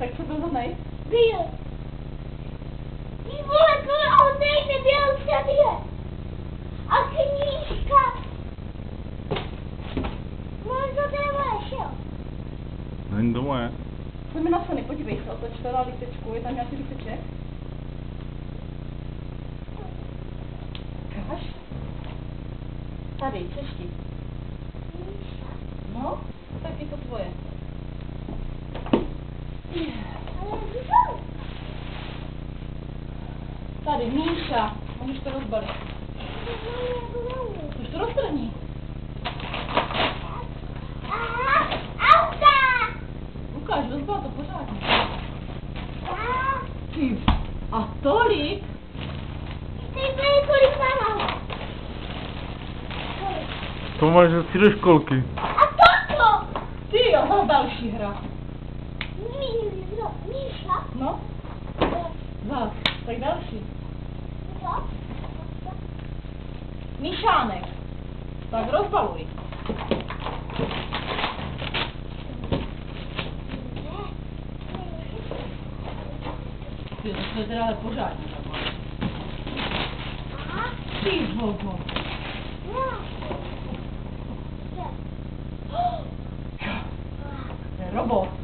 Tak co byl za nej? Byl. Ty vole, to on nebyl tady. A knížka. On to tady šel. Není to moje. Jsme na Sony, podívej se, otoč to na lístečku, je tam nějaký lísteček? Ukáž? Tady, češti. No, tak je to tvoje. Tady, Míša, můžeš to rozbalit. Už to roztrhni. Ukáž, rozbal to pořádně. Ty, a tolik? Kolik mám? To máš asi do školky. A toto? Ty jo, zase další hra. Míša? No, zas, tak další. Míšánek. Tak rozbaluj. Ty, to je teda ale pořádně. Ty vogo. To je robot.